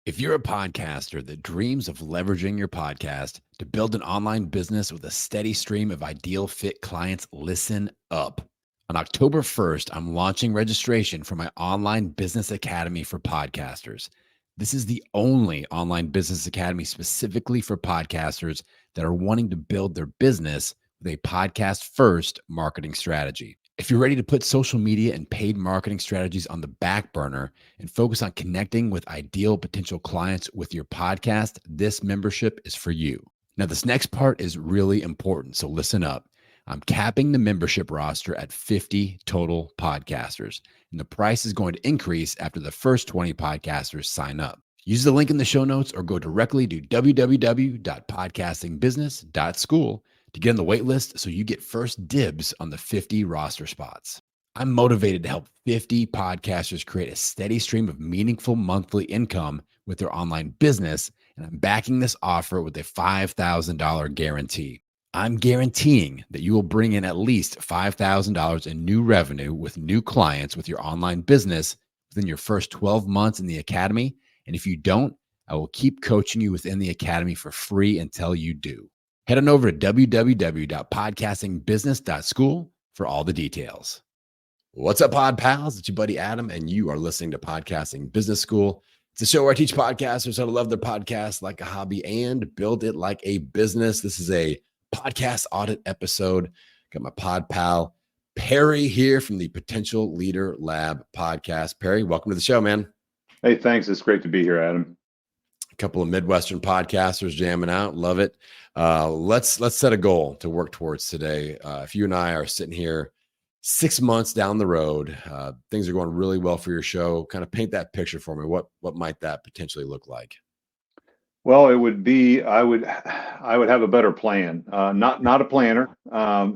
If you're a podcaster that dreams of leveraging your podcast to build an online business with a steady stream of ideal fit clients, listen up. On October 1st, I'm launching registration for my online business academy for podcasters. This is the only online business academy specifically for podcasters that are wanting to build their business with a podcast first marketing strategy. If you're ready to put social media and paid marketing strategies on the back burner and focus on connecting with ideal potential clients with your podcast, this membership is for you. Now, this next part is really important, so listen up. I'm capping the membership roster at 50 total podcasters, and the price is going to increase after the first 20 podcasters sign up. Use the link in the show notes or go directly to www.podcastingbusiness.school to get on the wait list so you get first dibs on the 50 roster spots. I'm motivated to help 50 podcasters create a steady stream of meaningful monthly income with their online business, and I'm backing this offer with a $5,000 guarantee. I'm guaranteeing that you will bring in at least $5,000 in new revenue with new clients with your online business within your first 12 months in the academy. And if you don't, I will keep coaching you within the academy for free until you do. Head on over to www.podcastingbusiness.school for all the details. What's up, Pod Pals? It's your buddy Adam, and you are listening to Podcasting Business School. It's a show where I teach podcasters how to love their podcast like a hobby and build it like a business. This is a podcast audit episode. Got my pod pal Perry here from the Potential Leader Lab podcast. Perry, welcome to the show, man. Hey, thanks. It's great to be here, Adam. A couple of Midwestern podcasters jamming out. Love it. Let's set a goal to work towards today. If you and I are sitting here 6 months down the road, things are going really well for your show. Kind of paint that picture for me. What might that potentially look like? Well, it would be I would have a better plan. Not a planner.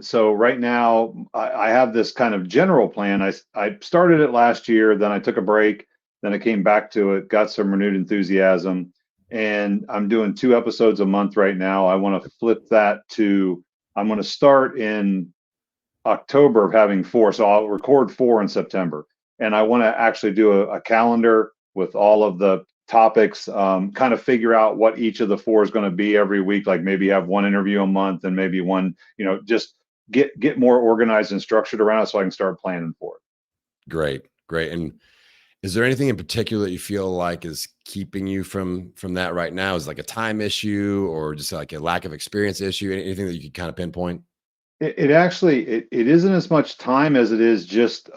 So right now I have this kind of general plan. I started it last year, then I took a break, then I came back to it, got some renewed enthusiasm, and I'm doing 2 episodes a month right now. I want to flip that to I'm going to start in October of having 4. So I'll record 4 in September, and I want to actually do a calendar with all of the topics, kind of figure out what each of the 4 is going to be every week. Like maybe have 1 interview a month and maybe one, just get more organized and structured around it so I can start planning for it. Great. And is there anything in particular that you feel like is keeping you from that right now? Is it like a time issue or just like a lack of experience issue? Anything that you could kind of pinpoint? It actually isn't as much time as it is just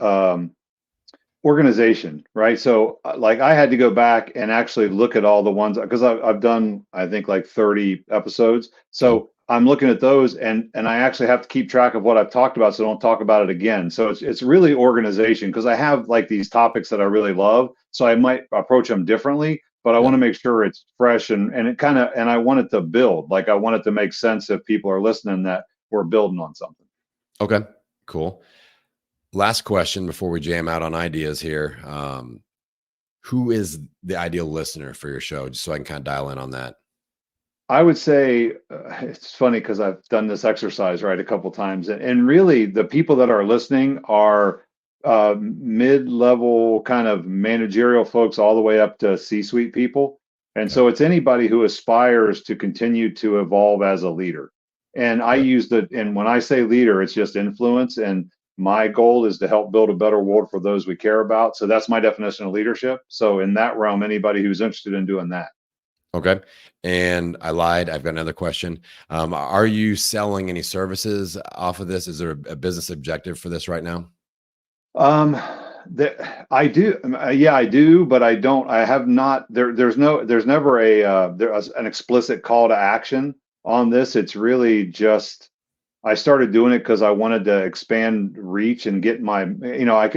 organization, right? So like I had to go back and actually look at all the ones because I've done I think like 30 episodes. So I'm looking at those and I actually have to keep track of what I've talked about so I don't talk about it again. So it's really organization because I have like these topics that I really love. So I might approach them differently, but I want to make sure it's fresh and it kind of and I want it to build. Like I want it to make sense if people are listening that we're building on something. Okay, cool. Last question before we jam out on ideas here. Who is the ideal listener for your show? Just so I can kind of dial in on that. I would say it's funny because I've done this exercise a couple times, and really the people that are listening are mid-level kind of managerial folks all the way up to C-suite people. And so it's anybody who aspires to continue to evolve as a leader. And I use and when I say leader, it's just influence. And my goal is to help build a better world for those we care about. So that's my definition of leadership. So in that realm, anybody who's interested in doing that. Okay. And I lied. I've got another question. Are you selling any services off of this? Is there a business objective for this right now? I do. Yeah, I do, but I don't. I have not. There's never an explicit call to action on this. It's really just I started doing it because I wanted to expand reach and get my.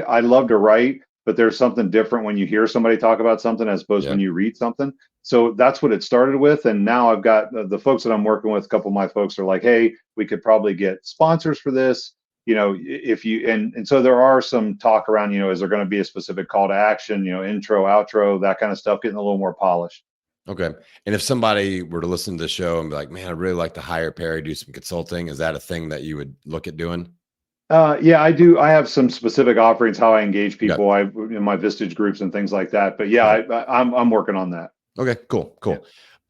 I love to write, but there's something different when you hear somebody talk about something as opposed to when you read something. So that's what it started with. And now I've got the folks that I'm working with, a couple of my folks are like, hey, we could probably get sponsors for this. If you, and so there are some talk around, is there going to be a specific call to action, intro, outro, that kind of stuff, getting a little more polished. Okay. And if somebody were to listen to the show and be like, man, I'd really like to hire Perry, do some consulting. Is that a thing that you would look at doing? Yeah, I do. I have some specific offerings, how I engage people in my Vistage groups and things like that. But yeah, I'm working on that. Okay, cool. Yeah.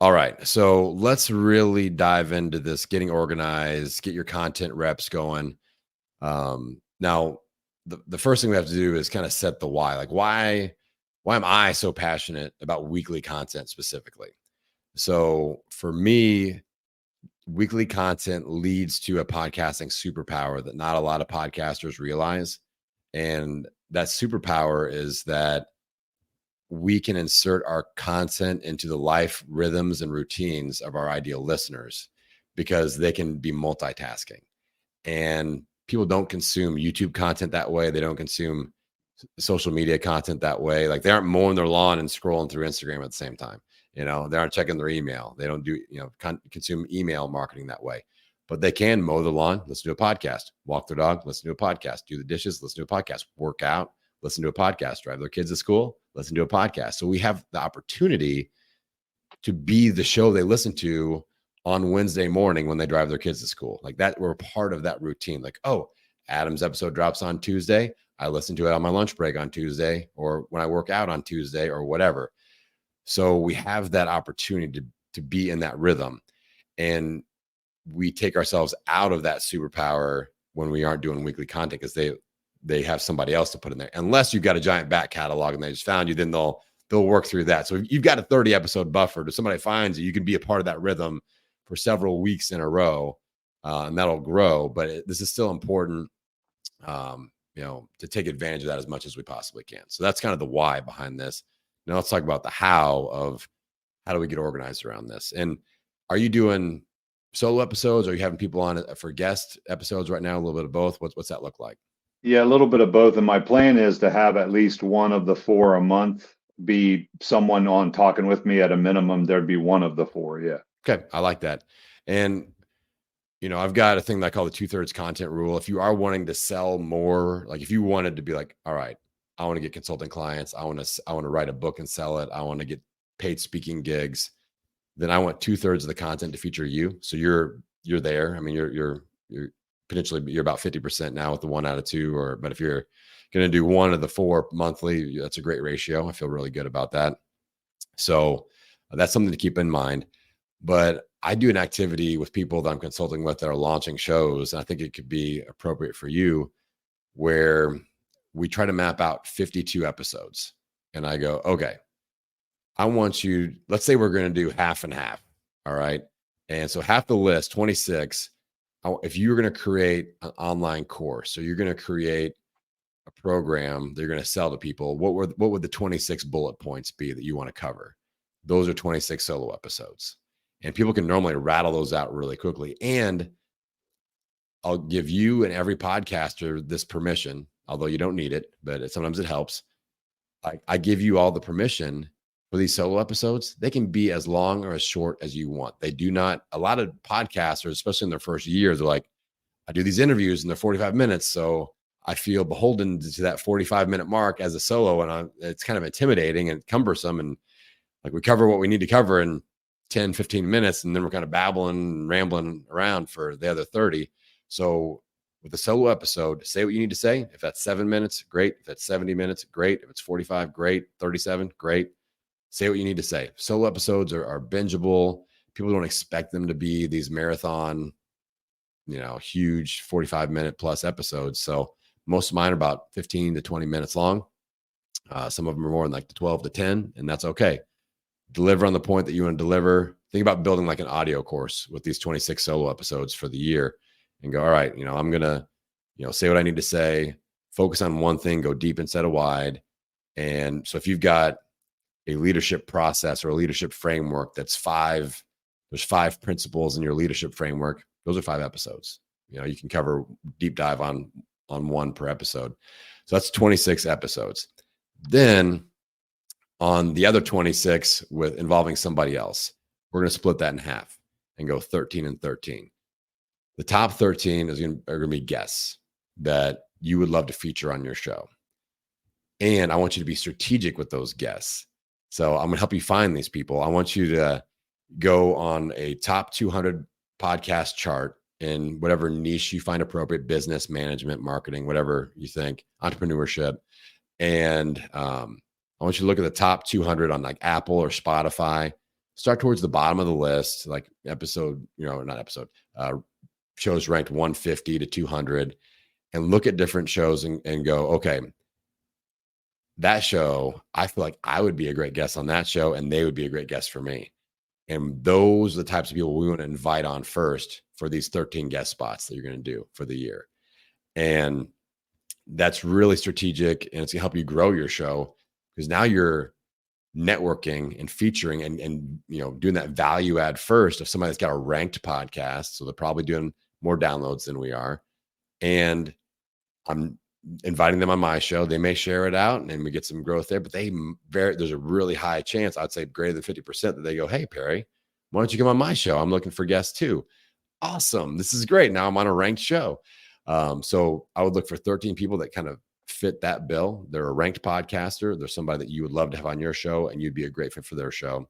All right. So let's really dive into this, getting organized, get your content reps going. Now, the first thing we have to do is kind of set the why. Like, why am I so passionate about weekly content specifically? So for me, weekly content leads to a podcasting superpower that not a lot of podcasters realize. And that superpower is that we can insert our content into the life rhythms and routines of our ideal listeners because they can be multitasking. And people don't consume YouTube content that way. They don't consume social media content that way. Like they aren't mowing their lawn and scrolling through Instagram at the same time. They aren't checking their email. They don't do, consume email marketing that way. But they can mow the lawn, listen to a podcast, walk their dog, listen to a podcast, do the dishes, listen to a podcast, work out, listen to a podcast, drive their kids to school, listen to a podcast. So we have the opportunity to be the show they listen to on Wednesday morning when they drive their kids to school. Like that, we're part of that routine. Like, oh, Adam's episode drops on Tuesday. I listen to it on my lunch break on Tuesday or when I work out on Tuesday or whatever. So we have that opportunity to be in that rhythm. And we take ourselves out of that superpower when we aren't doing weekly content because they have somebody else to put in there. Unless you've got a giant back catalog and they just found you, then they'll work through that. So if you've got a 30 episode buffer, if somebody finds you, you can be a part of that rhythm for several weeks in a row, and that'll grow. But this is still important, to take advantage of that as much as we possibly can. So that's kind of the why behind this. Now let's talk about the how of how do we get organized around this. And are you doing solo episodes? Are you having people on for guest episodes right now? A little bit of both. What's that look like? Yeah, a little bit of both. And my plan is to have at least one of the 4 a month be someone on talking with me. At a minimum, there'd be one of the 4. Yeah. Okay. I like that. And, I've got a thing that I call the 2/3 content rule. If you are wanting to sell more, like if you wanted to be like, all right, I want to get consulting clients. I want to write a book and sell it. I want to get paid speaking gigs. Then I want 2/3 of the content to feature you. So you're there. I mean, you're potentially you're about 50% now with the 1 out of 2, but if you're going to do 1 of the 4 monthly, that's a great ratio. I feel really good about that. So that's something to keep in mind. But I do an activity with people that I'm consulting with that are launching shows. And I think it could be appropriate for you where we try to map out 52 episodes. And I go, okay, I want you, let's say we're going to do half and half. All right. And so half the list, 26, if you're going to create an online course, so you're going to create a program they're going to sell to people, what would the 26 bullet points be that you want to cover? Those are 26 solo episodes. And people can normally rattle those out really quickly. And I'll give you and every podcaster this permission, although you don't need it, but sometimes it helps. I give you all the permission for these solo episodes. They can be as long or as short as you want. They do not, a lot of podcasters, especially in their first year, they're like, I do these interviews and they're 45 minutes. So I feel beholden to that 45-minute mark as a solo. And it's kind of intimidating and cumbersome. And like we cover what we need to cover in 10, 15 minutes. And then we're kind of babbling and rambling around for the other 30. So with a solo episode, say what you need to say. If that's 7 minutes, great. If that's 70 minutes, great. If it's 45, great. 37, great. Say what you need to say. Solo episodes are bingeable. People don't expect them to be these marathon, huge 45-minute plus episodes. So most of mine are about 15 to 20 minutes long. Some of them are more in like the 12 to 10, and that's okay. Deliver on the point that you want to deliver. Think about building like an audio course with these 26 solo episodes for the year and go, all right, I'm going to, say what I need to say, focus on one thing, go deep instead of wide. And so if you've got a leadership process or a leadership framework there's 5 principles in your leadership framework, those are 5 episodes. You can cover deep dive on one per episode. So that's 26 episodes. Then on the other 26 with involving somebody else, we're going to split that in half and go 13 and 13. The top 13 are going to be guests that you would love to feature on your show. And I want you to be strategic with those guests. So I'm going to help you find these people. I want you to go on a top 200 podcast chart in whatever niche you find appropriate, business, management, marketing, whatever you think, entrepreneurship. And I I want you to look at the top 200 on like Apple or Spotify. Start towards the bottom of the list, like shows ranked 150 to 200, and look at different shows and go, okay, that show, I feel like I would be a great guest on that show, and they would be a great guest for me. And those are the types of people we want to invite on first for these 13 guest spots that you're going to do for the year. And that's really strategic, and it's going to help you grow your show, because now you're networking and featuring and doing that value add first of somebody that's got a ranked podcast. So they're probably doing more downloads than we are. And I'm inviting them on my show. They may share it out and we get some growth there, but there's a really high chance, I'd say greater than 50%, that they go, hey, Perry, why don't you come on my show? I'm looking for guests too. Awesome. This is great. Now I'm on a ranked show. So I would look for 13 people that kind of fit that bill. They're a ranked podcaster. They're somebody that you would love to have on your show, and you'd be a great fit for their show.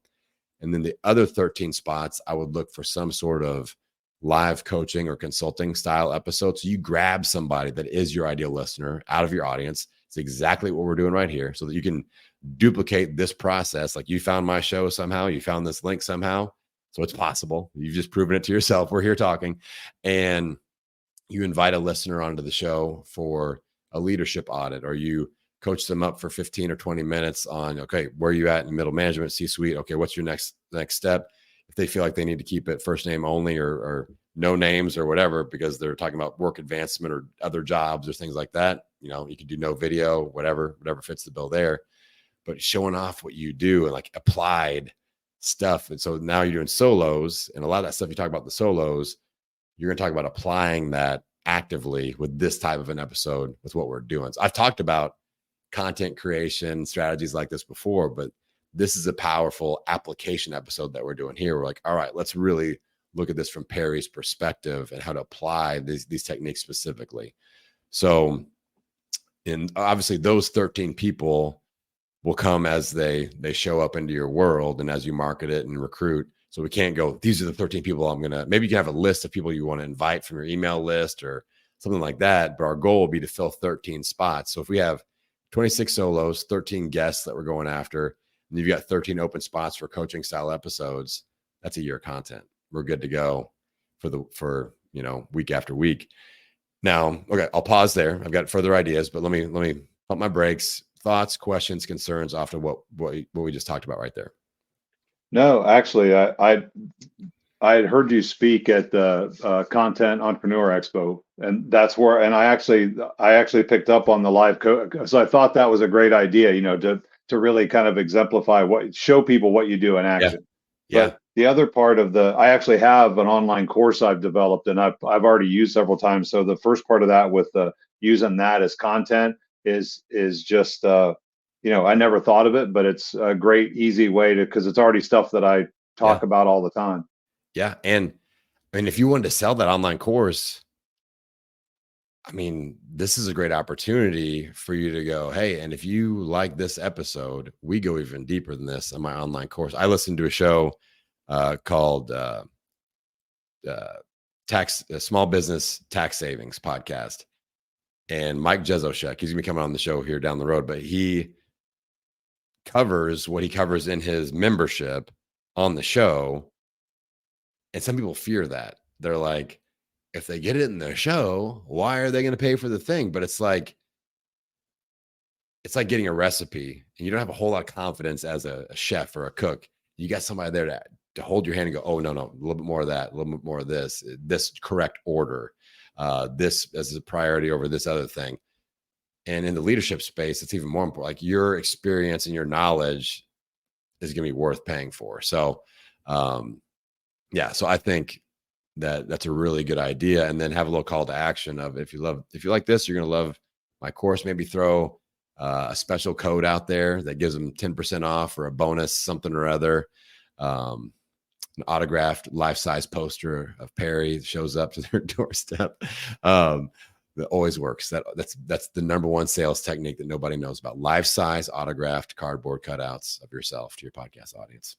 And then the other 13 spots, I would look for some sort of live coaching or consulting style episode. So you grab somebody that is your ideal listener out of your audience. It's exactly what we're doing right here, so that you can duplicate this process. Like, you found my show somehow, you found this link somehow. So it's possible. You've just proven it to yourself. We're here talking. And you invite a listener onto the show for a leadership audit, or you coach them up for 15 or 20 minutes on, okay, where are you at in middle management, C-suite? Okay, what's your next step? If they feel like they need to keep it first name only, or no names or whatever, because they're talking about work advancement or other jobs or things like that, you can do no video, whatever fits the bill there. But showing off what you do and like applied stuff. And so now you're doing solos, and a lot of that stuff you talk about the solos, you're going to talk about applying that actively with this type of an episode with what we're doing. So I've talked about content creation strategies like this before, but this is a powerful application episode that we're doing here. We're like, all right, let's really look at this from Perry's perspective and how to apply these techniques specifically. So, and obviously those 13 people will come as they show up into your world and as you market it and recruit. So we can't go, these are the 13 people maybe you can have a list of people you want to invite from your email list or something like that. But our goal will be to fill 13 spots. So if we have 26 solos, 13 guests that we're going after, and you've got 13 open spots for coaching style episodes, that's a year of content. We're good to go for week after week. Now, okay, I'll pause there. I've got further ideas, but let me pump my brakes. Thoughts, questions, concerns off of what we just talked about right there. No, actually, I had heard you speak at the Content Entrepreneur Expo, and that's where, and I actually picked up on the live coach. So I thought that was a great idea, to really kind of exemplify show people what you do in action. Yeah. But the other part of I actually have an online course I've developed, and I've already used several times. So the first part of that with using that as content is just I never thought of it, but it's a great, easy way because it's already stuff that I talk about all the time. Yeah. And I mean, if you wanted to sell that online course, I mean, this is a great opportunity for you to go, hey, and if you like this episode, we go even deeper than this on my online course. I listened to a show called Small Business Tax Savings Podcast. And Mike Jezoshek, he's gonna be coming on the show here down the road, but he covers what he covers in his membership on the show. And some people fear that. They're like, if they get it in their show, why are they going to pay for the thing? But it's like getting a recipe, and you don't have a whole lot of confidence as a chef or a cook. You got somebody there to hold your hand and go, oh, no, a little bit more of that, a little bit more of this correct order, this as a priority over this other thing. And in the leadership space, it's even more important. Like, your experience and your knowledge is going to be worth paying for. So, so I think that's a really good idea. And then have a little call to action of, if you like this, you're going to love my course. Maybe throw a special code out there that gives them 10% off, or a bonus, something or other. An autographed life-size poster of Perry shows up to their doorstep. That always works. That's the number one sales technique that nobody knows about. Life-size autographed cardboard cutouts of yourself to your podcast audience.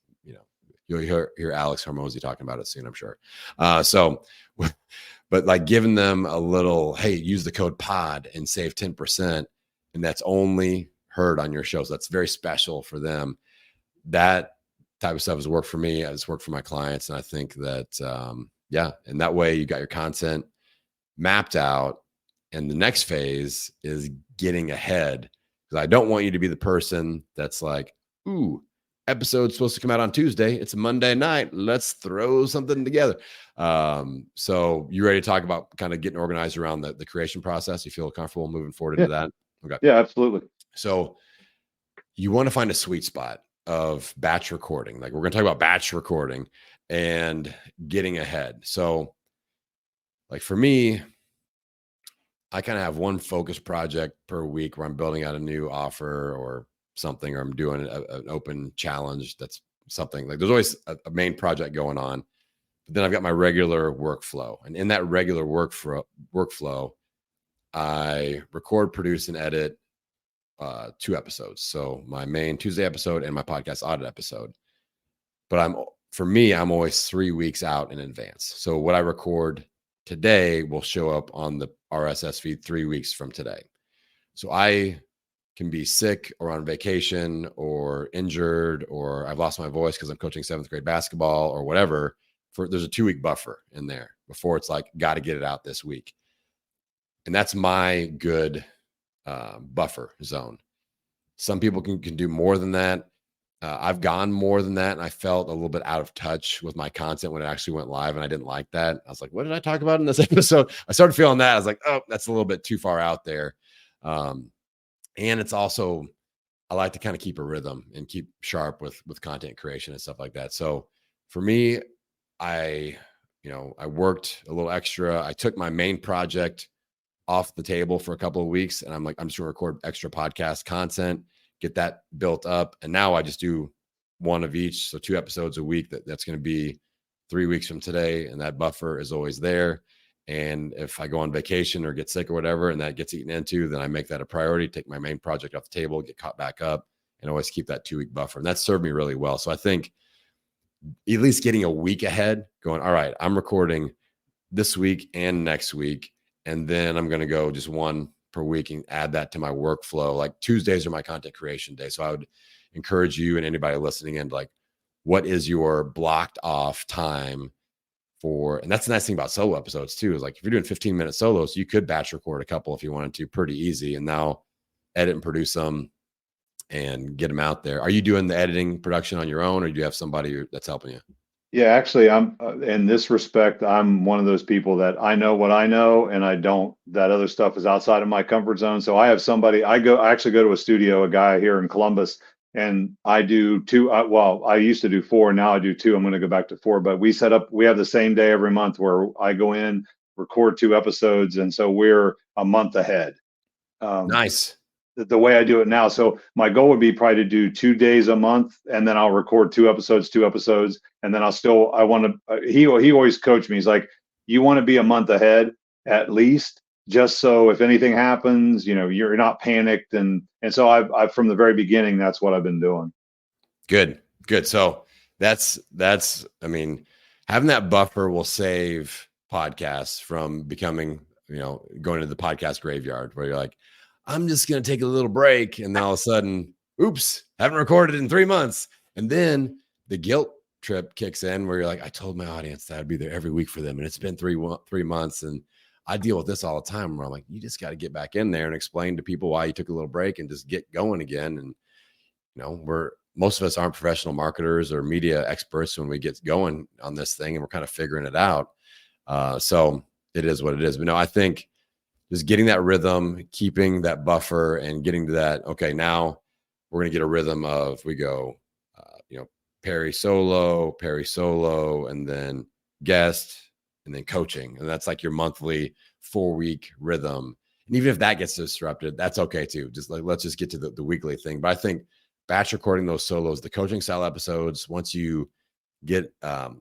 You'll hear Alex Hormozy talking about it soon, I'm sure. But like giving them a little, hey, use the code POD and save 10%. And that's only heard on your show. So that's very special for them. That type of stuff has worked for me. It's worked for my clients. And I think that, and that way you got your content mapped out. And the next phase is getting ahead. Because I don't want you to be the person that's like, ooh, episode's supposed to come out on Tuesday. It's a Monday night. Let's throw something together. So you ready to talk about kind of getting organized around the creation process? You feel comfortable moving forward into that? Okay. Yeah, absolutely. So you want to find a sweet spot of batch recording. Like we're going to talk about batch recording and getting ahead. So like for me, I kind of have one focus project per week where I'm building out a new offer or something, or I'm doing an open challenge. That's something like there's always a main project going on. But then I've got my regular workflow. And in that regular workflow, I record, produce, and edit 2 episodes. So my main Tuesday episode and my podcast audit episode. But I'm always 3 weeks out in advance. So what I record today will show up on the RSS feed 3 weeks from today. So I can be sick or on vacation or injured, or I've lost my voice because I'm coaching 7th grade basketball or whatever. There's a 2-week buffer in there before it's like, got to get it out this week. And that's my good buffer zone. Some people can do more than that. I've gone more than that. And I felt a little bit out of touch with my content when it actually went live. And I didn't like that. I was like, what did I talk about in this episode? I started feeling that. I was like, oh, that's a little bit too far out there. And it's also, I like to kind of keep a rhythm and keep sharp with content creation and stuff like that. So for me, I worked a little extra. I took my main project off the table for a couple of weeks. And I'm like, I'm just going to record extra podcast content, get that built up. And now I just do one of each. So 2 episodes a week. That's going to be 3 weeks from today. And that buffer is always there. And if I go on vacation or get sick or whatever, and that gets eaten into, then I make that a priority, take my main project off the table, get caught back up, and always keep that 2-week buffer. And that served me really well. So I think at least getting a week ahead, going, all right, I'm recording this week and next week. And then I'm going to go just 1 per week and add that to my workflow. Like Tuesdays are my content creation day. So I would encourage you and anybody listening in, like, what is your blocked off time for? And that's the nice thing about solo episodes too, is like, if you're doing 15-minute solos, you could batch record a couple if you wanted to, pretty easy. And now edit and produce them and get them out there. Are you doing the editing production on your own, or do you have somebody that's helping you? Yeah, actually, I'm in this respect, I'm one of those people that I know what I know, and I don't, that other stuff is outside of my comfort zone. So I have somebody, I actually go to a studio, a guy here in Columbus, and I do 2. I used to do 4, now I do 2. I'm going to go back to 4, but we have the same day every month where I go in, record 2 episodes. And so we're a month ahead. Nice. The way I do it now. So my goal would be probably to do 2 days a month, and then I'll record 2 episodes, and then he always coached me. He's like, you want to be a month ahead at least, just so if anything happens, you're not panicked. And so I from the very beginning, that's what I've been doing. Good. So that's, I mean, having that buffer will save podcasts from becoming, going to the podcast graveyard where you're like, I'm just going to take a little break. And then all of a sudden, oops, haven't recorded in 3 months. And then the guilt trip kicks in where you're like, I told my audience that I'd be there every week for them. And it's been 3 months. And I deal with this all the time where I'm like, you just got to get back in there and explain to people why you took a little break and just get going again. And, most of us aren't professional marketers or media experts when we get going on this thing, and we're kind of figuring it out. So it is what it is. But no, I think just getting that rhythm, keeping that buffer, and getting to that, okay, now we're going to get a rhythm of, we go, Perry solo, and then guest, and then coaching. And that's like your monthly 4-week rhythm. And even if that gets disrupted, that's okay too. Just like, let's just get to the weekly thing. But I think batch recording those solos, the coaching style episodes, once you get a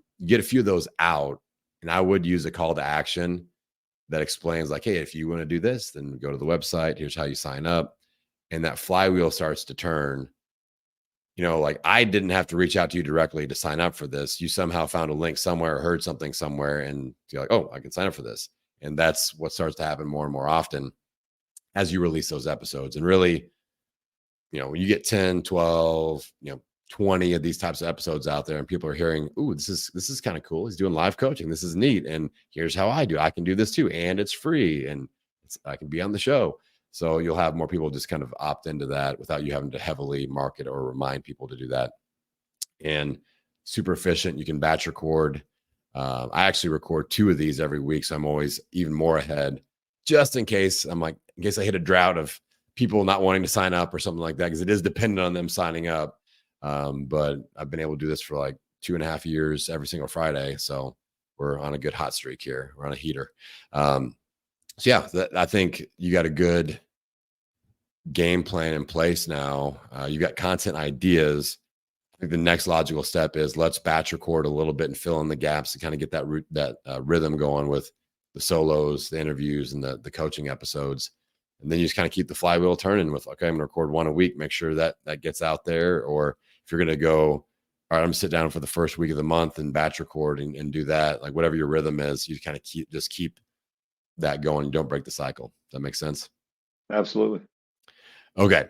few of those out, and I would use a call to action that explains like, hey, if you want to do this, then go to the website. Here's how you sign up. And that flywheel starts to turn. Like, I didn't have to reach out to you directly to sign up for this. You somehow found a link somewhere or heard something somewhere, and you're like, oh, I can sign up for this. And that's what starts to happen more and more often as you release those episodes. And really, when you get 10, 12, 20 of these types of episodes out there and people are hearing, ooh, this is kind of cool. He's doing live coaching. This is neat. And here's how I do. I can do this too. And it's free and I can be on the show. So you'll have more people just kind of opt into that without you having to heavily market or remind people to do that. And super efficient. You can batch record. I actually record 2 of these every week. So I'm always even more ahead just in case in case I hit a drought of people not wanting to sign up or something like that, because it is dependent on them signing up. But I've been able to do this for like 2.5 years every single Friday. So we're on a good hot streak here. We're on a heater. So yeah, I think you got a good game plan in place now. You got content ideas. I think the next logical step is let's batch record a little bit and fill in the gaps to kind of get that rhythm going with the solos, the interviews, and the coaching episodes. And then you just kind of keep the flywheel turning with, okay, I'm going to record 1 a week, make sure that gets out there. Or if you're going to go, all right, I'm going to sit down for the first week of the month and batch record and do that. Like whatever your rhythm is, you kind of keep that going. You don't break the cycle. Does that make sense? Absolutely. Okay.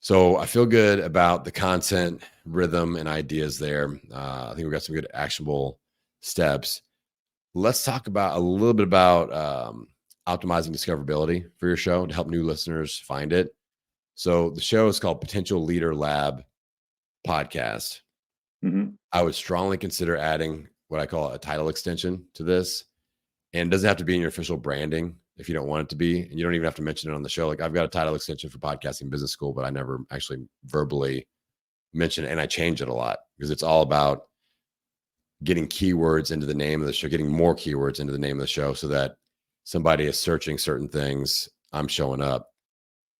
So I feel good about the content, rhythm, and ideas there. I think we got some good actionable steps. Let's talk about a little bit about optimizing discoverability for your show to help new listeners find it. So the show is called Potential Leader Lab Podcast. Mm-hmm. I would strongly consider adding what I call a title extension to this. And it doesn't have to be in your official branding if you don't want it to be. And you don't even have to mention it on the show. Like I've got a title extension for Podcasting Business School, but I never actually verbally mention it. And I change it a lot because it's all about getting keywords into the name of the show, getting more keywords into the name of the show so that somebody is searching certain things, I'm showing up.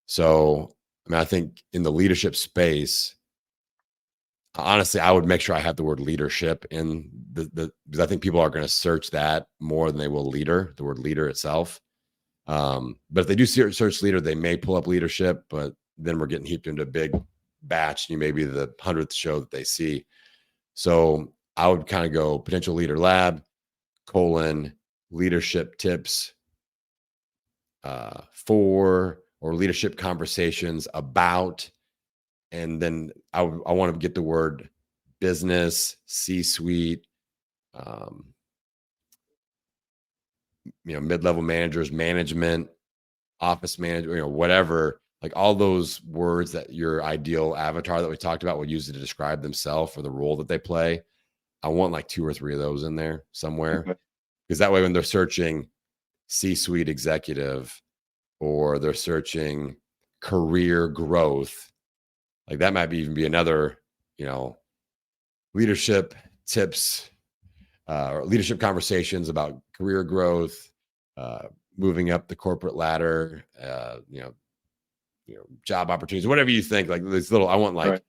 So, I think in the leadership space, honestly, I would make sure I have the word leadership in because I think people are going to search that more than they will leader, the word leader itself. But if they do search leader, they may pull up leadership, but then we're getting heaped into a big batch. And you may be the 100th show that they see. So I would kind of go Potential Leader Lab, leadership tips for, or leadership conversations about. And then I want to get the word business, C-suite, mid-level managers, management, office manager, whatever, like all those words that your ideal avatar that we talked about would use to describe themselves or the role that they play. I want like 2 or 3 of those in there somewhere. Okay. Because that way when they're searching C-suite executive or they're searching career growth, like that might even be another, leadership tips or leadership conversations about career growth, moving up the corporate ladder, job opportunities, whatever you think. Like this little, I want like right.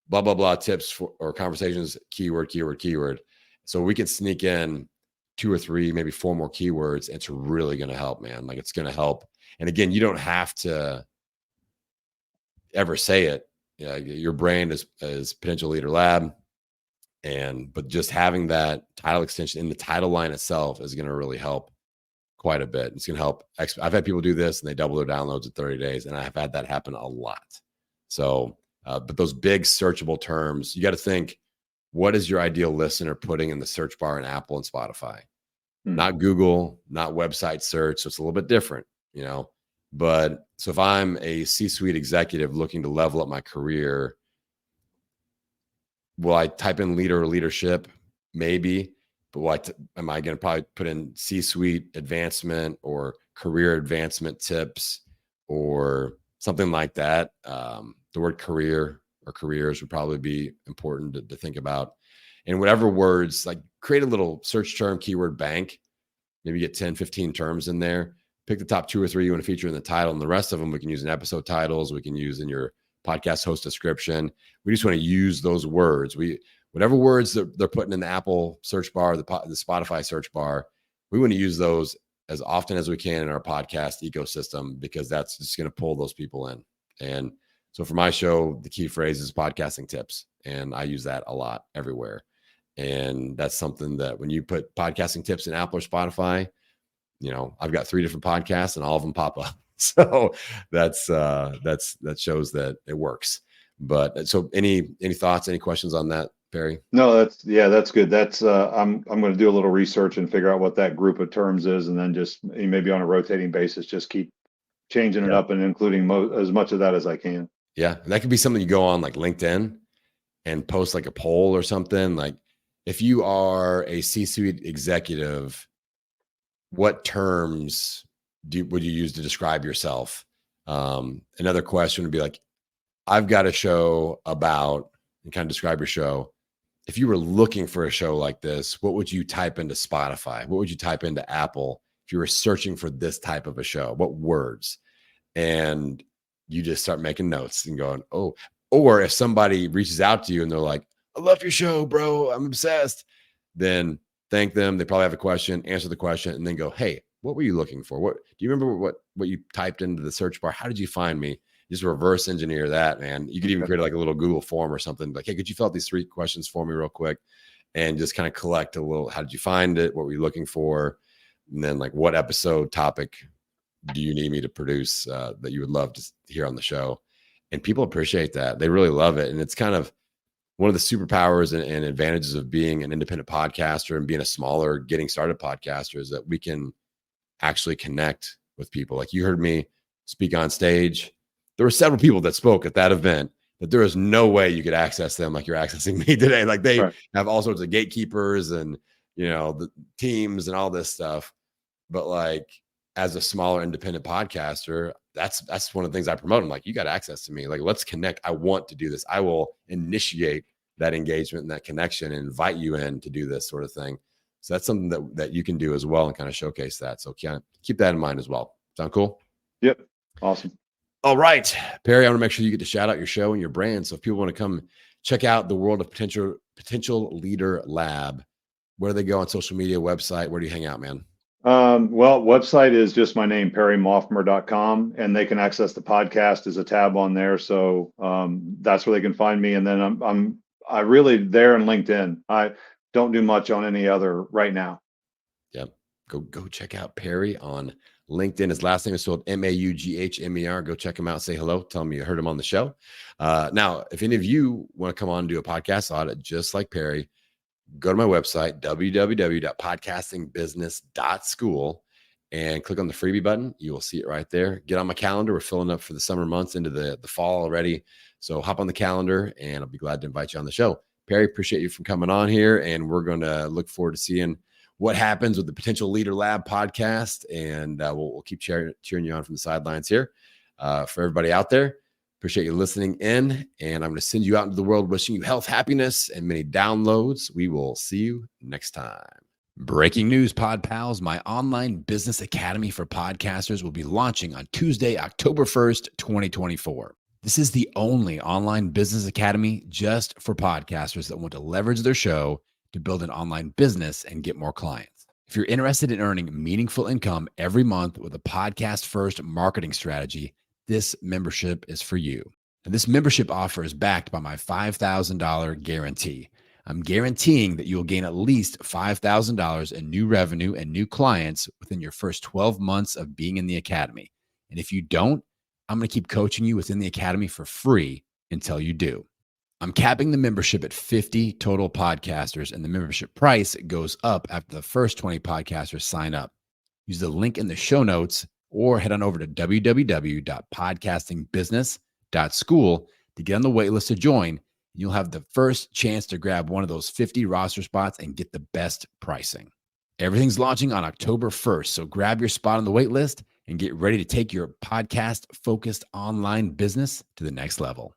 blah blah blah tips for or conversations, keyword. So we can sneak in 2 or 3, maybe 4 more keywords. It's really going to help, man. Like it's going to help. And again, you don't have to ever say it. Your brand is Potential Leader Lab. But just having that title extension in the title line itself is going to really help quite a bit. It's going to help. I've had people do this and they double their downloads in 30 days. And I've had that happen a lot. So, but those big searchable terms, you got to think, what is your ideal listener putting in the search bar in Apple and Spotify? Not Google, not website search. So it's a little bit different, But so if I'm a C-suite executive looking to level up my career, will I type in leader or leadership? Maybe. But am I going to probably put in C-suite advancement or career advancement tips or something like that? The word career or careers would probably be important to think about. And whatever words, like create a little search term keyword bank. Maybe get 10, 15 terms in there. Pick the top 2 or 3 you want to feature in the title. And the rest of them we can use in episode titles. We can use in your podcast host description. We just want to use those words. Whatever words that they're putting in the Apple search bar, the Spotify search bar, we want to use those as often as we can in our podcast ecosystem because that's just going to pull those people in. And so for my show, the key phrase is podcasting tips. And I use that a lot everywhere. And that's something that when you put podcasting tips in Apple or Spotify, I've got 3 different podcasts and all of them pop up. So that shows that it works. But so any thoughts, any questions on that, Perry? No, that's good. That's I'm going to do a little research and figure out what that group of terms is, and then just maybe on a rotating basis, just keep changing it Yeah. up and including as much of that as I can. Yeah. That could be something you go on like LinkedIn and post like a poll or something. Like if you are a C-suite executive, what terms would you use to describe yourself? Another question would be like, I've got a show about, and kind of describe your show. If you were looking for a show like this, what would you type into Spotify? What would you type into Apple if you were searching for this type of a show? What words? And you just start making notes and going, oh, or if somebody reaches out to you and they're like, I love your show, bro, I'm obsessed, then thank them. They probably have a question, answer the question, and then go, hey, what were you looking for? What do you remember what you typed into the search bar? How did you find me? Just reverse engineer that, man. You could even create like a little Google form or something. Like, hey, could you fill out these 3 questions for me real quick? And just kind of collect a little, how did you find it? What were you looking for? And then like, what episode topic do you need me to produce that you would love to hear on the show? And people appreciate that. They really love it. And it's kind of one of the superpowers and advantages of being an independent podcaster and being a smaller, getting started podcaster is that we can actually connect with people. Like you heard me speak on stage. There were several people that spoke at that event that there is no way you could access them like you're accessing me today. Like they have all sorts of gatekeepers and, the teams and all this stuff. But like as a smaller independent podcaster, that's one of the things I promote. I'm like, you got access to me. Like, let's connect. I want to do this. I will initiate that engagement and that connection and invite you in to do this sort of thing. So that's something that you can do as well and kind of showcase that. So keep that in mind as well. Sound cool? Yep. Awesome. All right, Perry, I want to make sure you get to shout out your show and your brand. So if people want to come check out the World of Potential Leader Lab, where do they go on social media, website? Where do you hang out, man? Well, website is just my name, perrymoffmer.com, and they can access the podcast as a tab on there. So that's where they can find me. And then I really there in LinkedIn. I don't do much on any other right now. Yep. Go check out Perry on LinkedIn. His last name is spelled Maughmer. Go check him out. Say hello. Tell him you heard him on the show. Now, if any of you want to come on and do a podcast audit just like Perry, go to my website, www.podcastingbusiness.school, and click on the freebie button. You will see it right there. Get on my calendar. We're filling up for the summer months into the fall already. So hop on the calendar and I'll be glad to invite you on the show. Perry, appreciate you for coming on here. And we're going to look forward to seeing what happens with the Potential Leader Lab podcast. And we'll keep cheering you on from the sidelines here. For everybody out there, appreciate you listening in. And I'm going to send you out into the world wishing you health, happiness, and many downloads. We will see you next time. Breaking news, Pod Pals. My online business academy for podcasters will be launching on Tuesday, October 1st, 2024. This is the only online business academy just for podcasters that want to leverage their show to build an online business and get more clients. If you're interested in earning meaningful income every month with a podcast-first marketing strategy, this membership is for you. And this membership offer is backed by my $5,000 guarantee. I'm guaranteeing that you will gain at least $5,000 in new revenue and new clients within your first 12 months of being in the academy. And if you don't, I'm going to keep coaching you within the academy for free until you do. I'm capping the membership at 50 total podcasters, and the membership price goes up after the first 20 podcasters sign up. Use the link in the show notes or head on over to www.podcastingbusiness.school to get on the waitlist to join. You'll have the first chance to grab one of those 50 roster spots and get the best pricing. Everything's launching on October 1st, so grab your spot on the waitlist and get ready to take your podcast-focused online business to the next level.